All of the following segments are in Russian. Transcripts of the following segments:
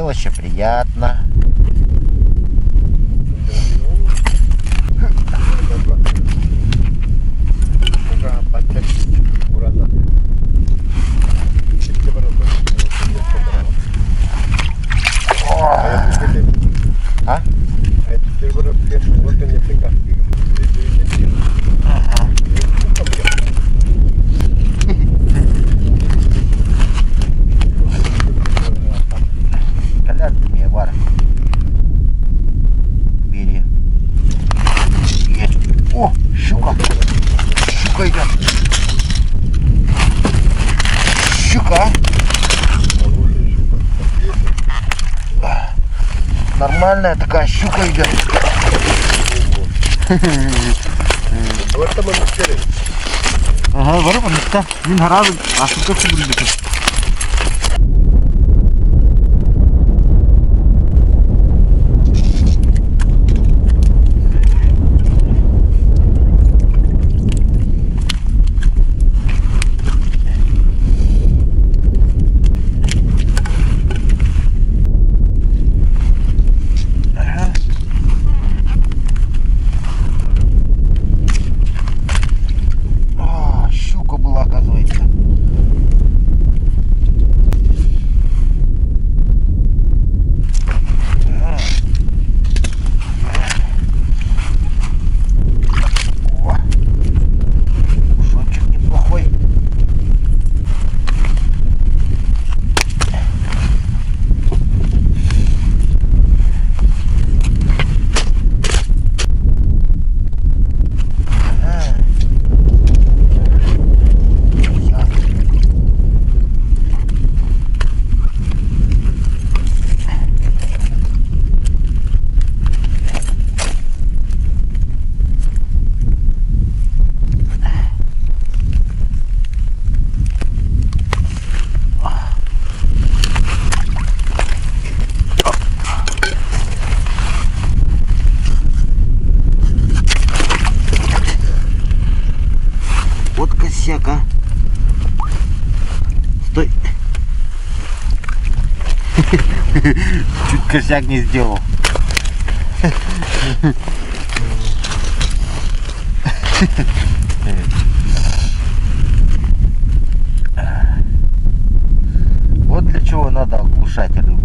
Мелочи приятно. А? Колян ты мне, Вара. Бери. Есть. О, щука. Щука идет. Щука. Нормальная такая щука идет. Вот там он скорее. Ага, вара понesta. Мин хараз ашука субридик. Косяка. Стой. Чуть косяк не сделал. Вот для чего надо оглушать рыбу.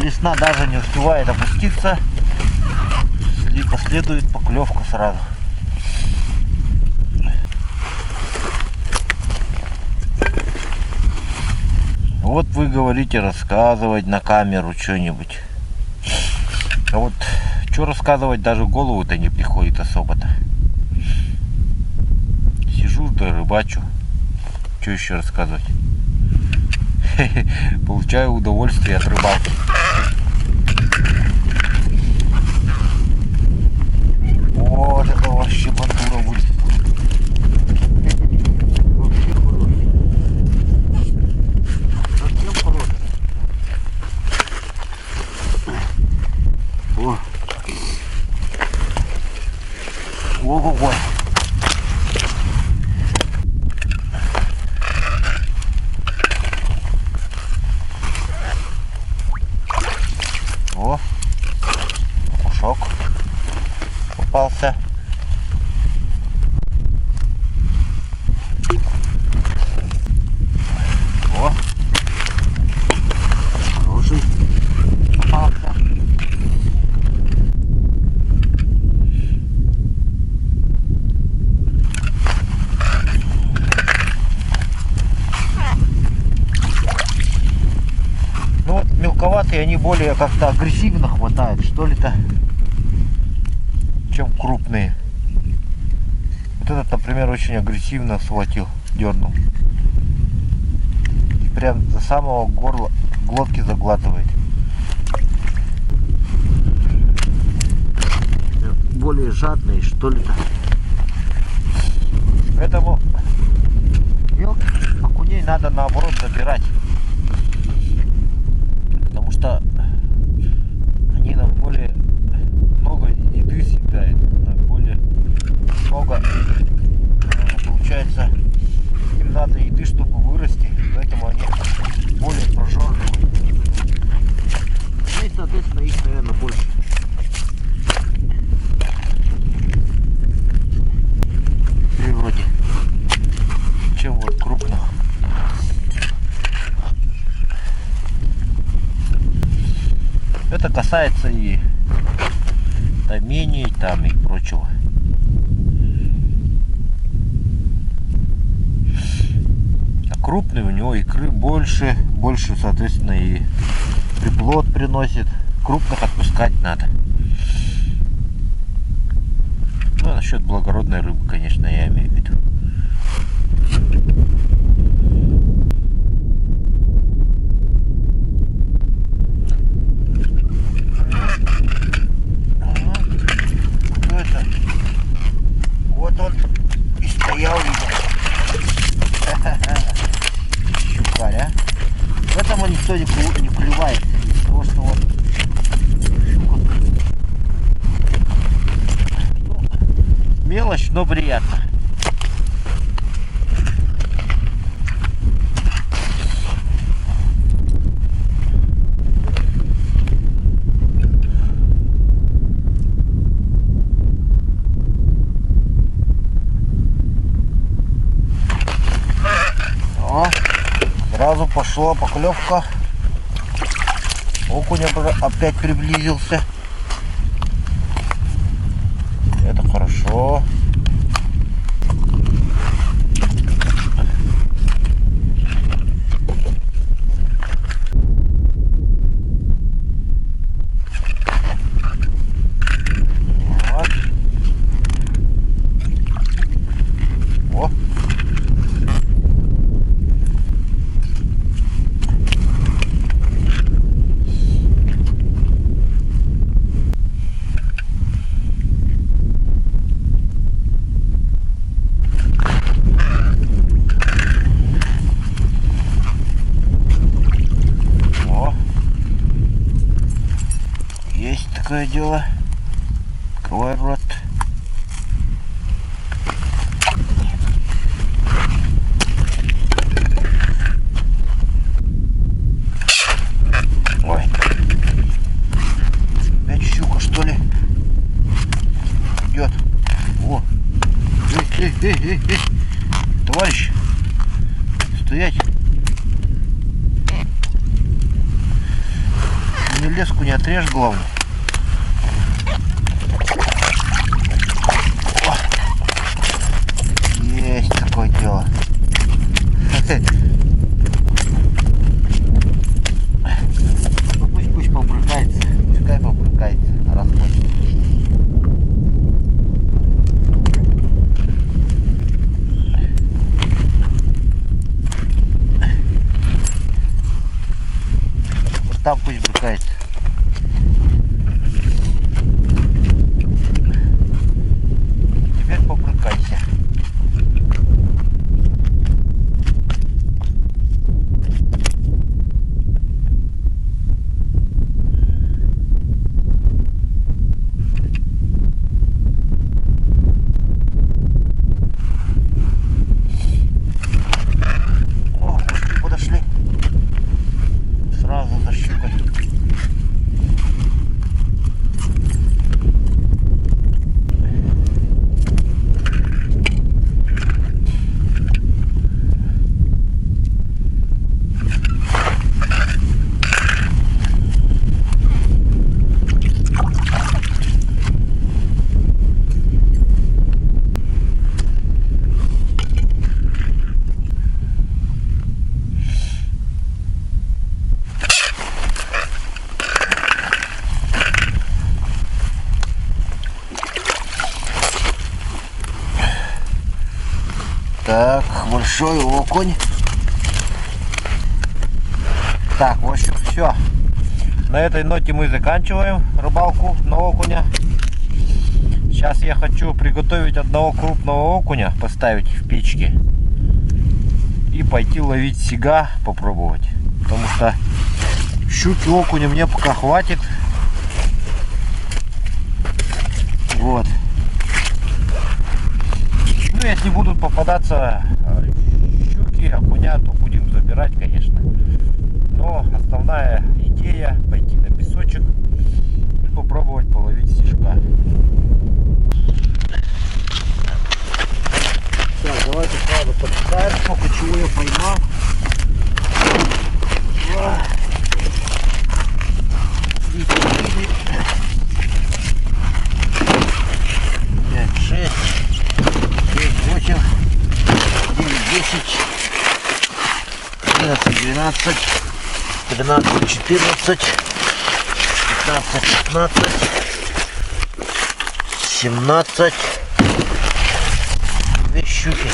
весна даже не успевает опуститься, последует поклевка сразу. Вот вы говорите рассказывать на камеру что-нибудь. А вот что рассказывать, даже в голову-то не приходит особо-то. Сижу да рыбачу. Что еще рассказывать? Получаю удовольствие от рыбалки. Вот это вообще бандура будет. Совсем хороший. О. Ого-го. О, кушок попался. О, хороший попался. Ну вот мелковатые, они более как-то агрессивно хватают, что ли-то, чем крупные. Вот этот, например, очень агрессивно схватил, дернул. И прям до самого горла, глотки заглатывает. Более жадные, что ли-то. Поэтому мелких окуней надо наоборот забирать. Потому что они нам более много еды съедают, более много, получается, им надо еды, чтобы вырасти, поэтому они более прожорливые. И, соответственно, их, наверное, больше. В природе, чем вот крупных. Это касается и тамений, там и прочего. А крупный у него икры больше, соответственно, и приплод приносит. Крупных отпускать надо. Ну, а насчет благородной рыбы, конечно, я имею в виду. Вот он и стоял, щукарь, а? Поэтому никто не клевает, потому что вот щука, ну, мелочь, но приятно. Сразу пошла поклевка. Окунь опять приблизился. Это хорошо. Вот. О. Такое дело. Открывай рот. Ой. Опять щука, что ли? Идет. О. Эй. Товарищ. Стоять. Не леску не отрежь, главное. Есть такое дело. Ну пусть побрыкается. Пускай побрыкается. Раз хочет. Вот там пусть брыкается. Теперь побрыкайся. Так, большой окунь. Так, в общем, все. На этой ноте мы заканчиваем рыбалку на окуня. Сейчас я хочу приготовить одного крупного окуня, поставить в печке. И пойти ловить сига, попробовать. Потому что щуки, окуня мне пока хватит. Вот. Ну, если будут попадаться щуки, окуня, то будем забирать, конечно. Но основная идея пойти на песочек и попробовать половить стишка. Так, давайте сразу почитаем, сколько чего я поймал. 3, 4, 5, 6, 9, 8, 9, 10, 11, 12, 13, 14, 15, 16, 17, 2 щуки.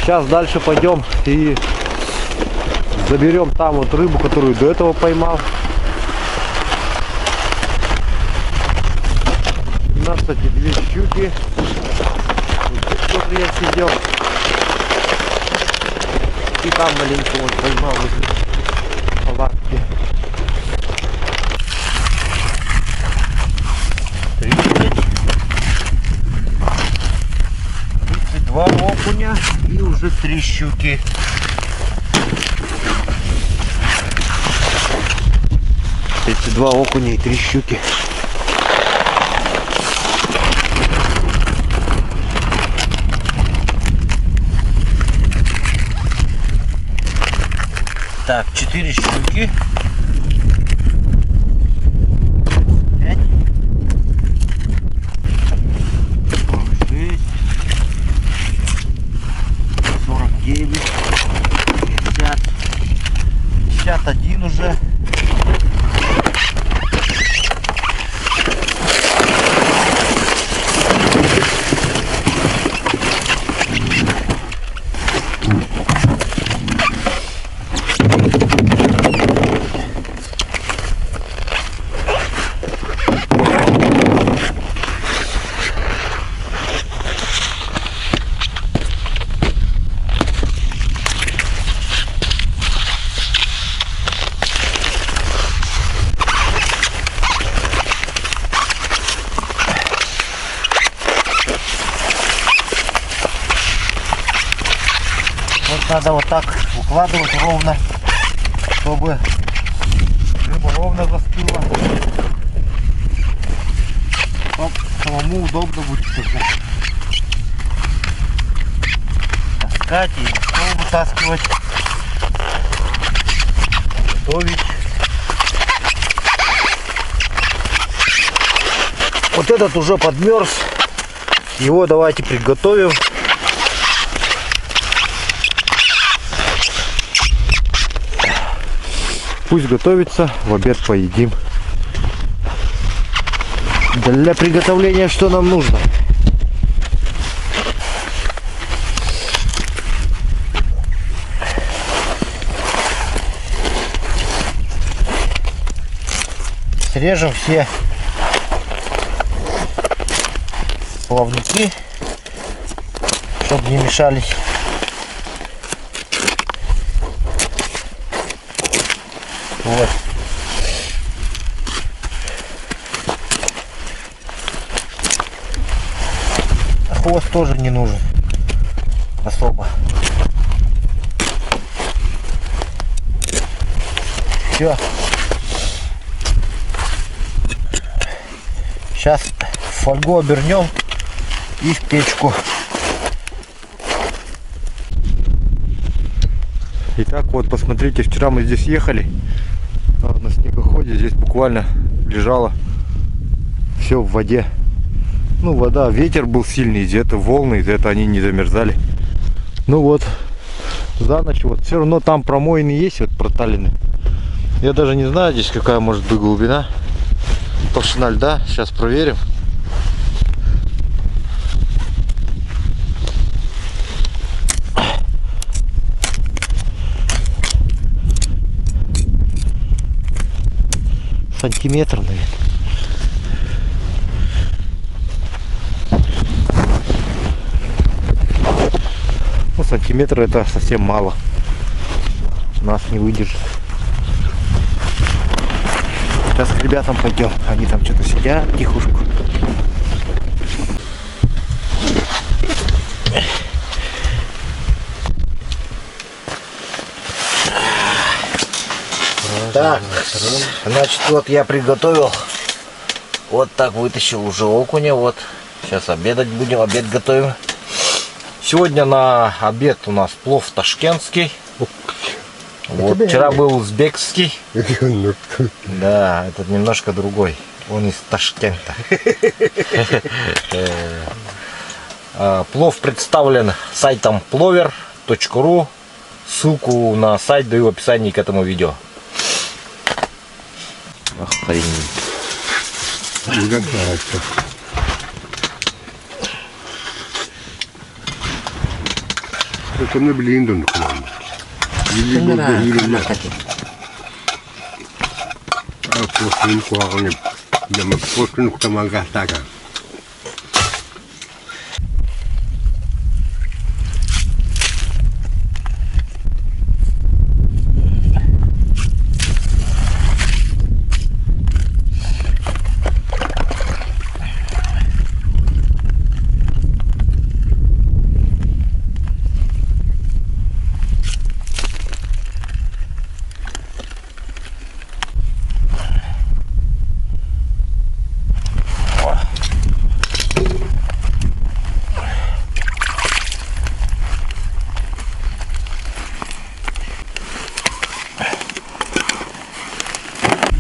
Сейчас дальше пойдем и заберем там вот рыбу, которую до этого поймал. 12 щуки. Вот тут я сидел. И там маленько вот поймал возле палатки. 32 окуня и уже 3 щуки. Два окуня и 3 щуки. Так, 4 щуки. 5. 6. 49. 50. 51 уже. Надо вот так укладывать ровно, чтобы рыба ровно застыла. Самому удобно будет тогда. таскать и на стол вытаскивать, готовить. Вот этот уже подмерз. Его давайте приготовим. Пусть готовится, в обед поедим. Для приготовления что нам нужно? Срежем все плавники, чтобы не мешались. Вот. Хвост тоже не нужен особо. Все. Сейчас фольгу обернем и в печку. Итак, вот посмотрите, вчера мы здесь ехали на снегоходе, здесь буквально лежало все в воде. Ну, вода, ветер был сильный, где-то волны, где-то они не замерзали. Ну вот, за ночь вот все равно там промоины есть, вот проталины. Я даже не знаю здесь какая может быть глубина, толщина льда, сейчас проверим. Сантиметр, наверное. Ну, сантиметр это совсем мало. Нас не выдержит. Сейчас к ребятам пойдем. Они там что-то сидят тихушку. Так, значит, вот я приготовил. Вот так вытащил уже окуня. Вот. Сейчас обедать будем, обед готовим. Сегодня на обед у нас плов ташкентский. Вот, вчера был узбекский. Да, этот немножко другой. Он из Ташкента. Плов представлен сайтом plover.ru. Ссылку на сайт даю в описании к этому видео. Охренеть. Это не блин,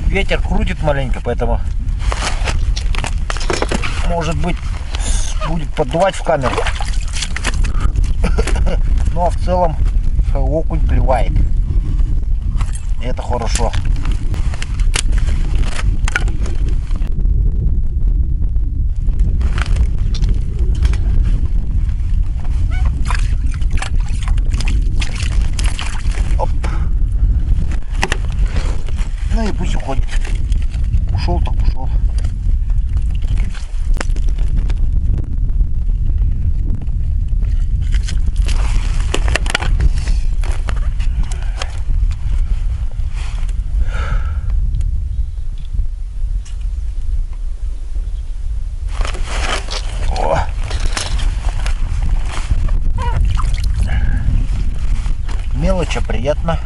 Ветер крутит маленько, поэтому может быть будет поддувать в камеру. Ну а в целом окунь клевает. Это хорошо. Оп. Ну и пусть уходит. Ушел так ушел. Мелочь, а приятно.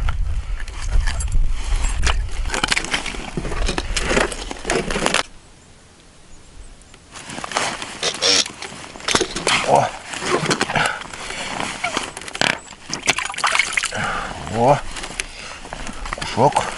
О. О, кушок.